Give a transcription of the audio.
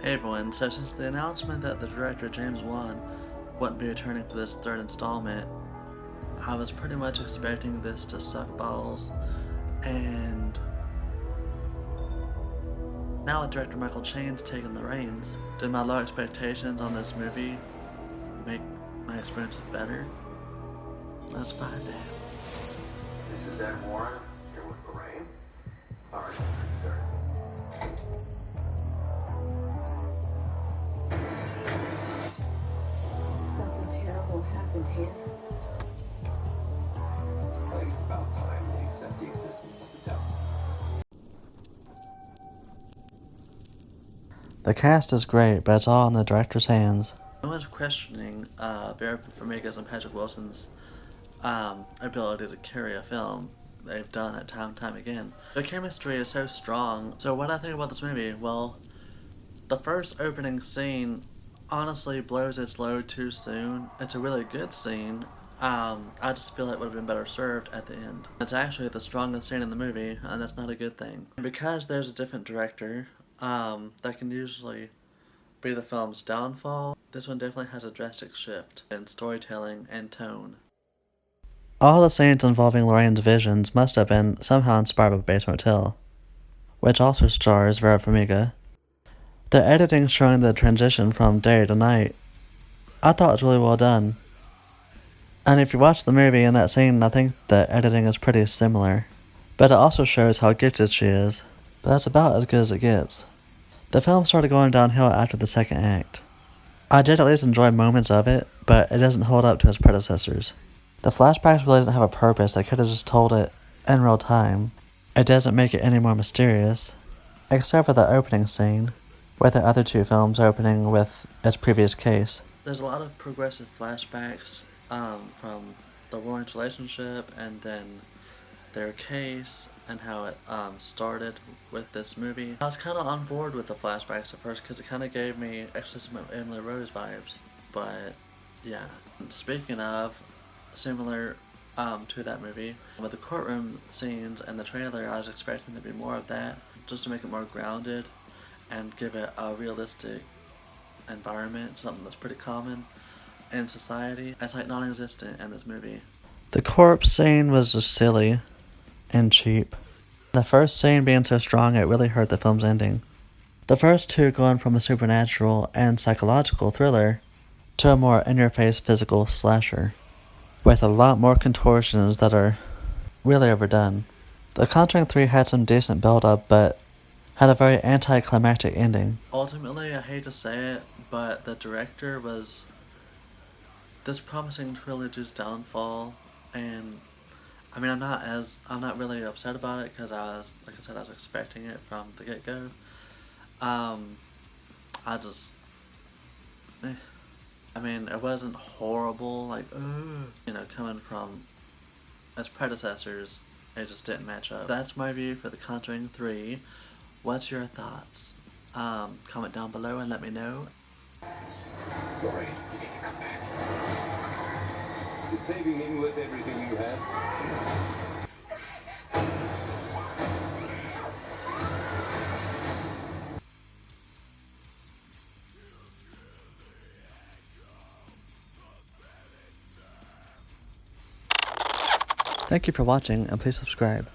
Hey everyone, so since the announcement that the director James Wan wouldn't be returning for this third installment, I was pretty much expecting this to suck balls, and now that director Michael Chain's taken the reins, did my low expectations on this movie make my experiences better? Let's find out. This is Ed Warren, here with Lorraine. Alright, let's get started. Something terrible happened here. I think it's about time they accept the existence of the devil. The cast is great, but it's all in the director's hands. No one's questioning Vera Farmiga's and Patrick Wilson's ability to carry a film. They've done it time and time again. Their chemistry is so strong. So what I think about this movie, well, the first opening scene honestly blows its load too soon. It's a really good scene. I just feel it would have been better served at the end. It's actually the strongest scene in the movie, and that's not a good thing. Because there's a different director, that can usually be the film's downfall, this one definitely has a drastic shift in storytelling and tone. All the scenes involving Lorraine's visions must have been somehow inspired by Bates Motel, which also stars Vera Farmiga. The editing showing the transition from day to night, I thought was really well done. And if you watch the movie in that scene, I think the editing is pretty similar. But it also shows how gifted she is. But that's about as good as it gets. The film started going downhill after the second act. I did at least enjoy moments of it, but it doesn't hold up to its predecessors. The flashbacks really didn't have a purpose. They could have just told it in real time. It doesn't make it any more mysterious, except for the opening scene, with the other two films opening with its previous case. There's a lot of progressive flashbacks from the Warren's relationship and then their case and how it started with this movie. I was kind of on board with the flashbacks at first because it kind of gave me Exorcism of Emily Rose vibes, but yeah. Speaking of similar to that movie, with the courtroom scenes and the trailer, I was expecting there to be more of that just to make it more grounded and give it a realistic environment, something that's pretty common in society. It's like non-existent in this movie. The corpse scene was just silly and cheap. The first scene being so strong, it really hurt the film's ending. The first two going from a supernatural and psychological thriller to a more in-your-face physical slasher, with a lot more contortions that are really overdone. The Conjuring 3 had some decent build-up, but had a very anticlimactic ending. Ultimately, I hate to say it, but the director was this promising trilogy's downfall, and I mean, I'm not really upset about it because I was expecting it from the get-go. I just, I mean, it wasn't horrible, like, coming from its predecessors, it just didn't match up. That's my view for The Conjuring 3. What's your thoughts? Comment down below and let me know. Lorraine, you need to come back. Is saving him worth everything you have? Thank you for watching and please subscribe.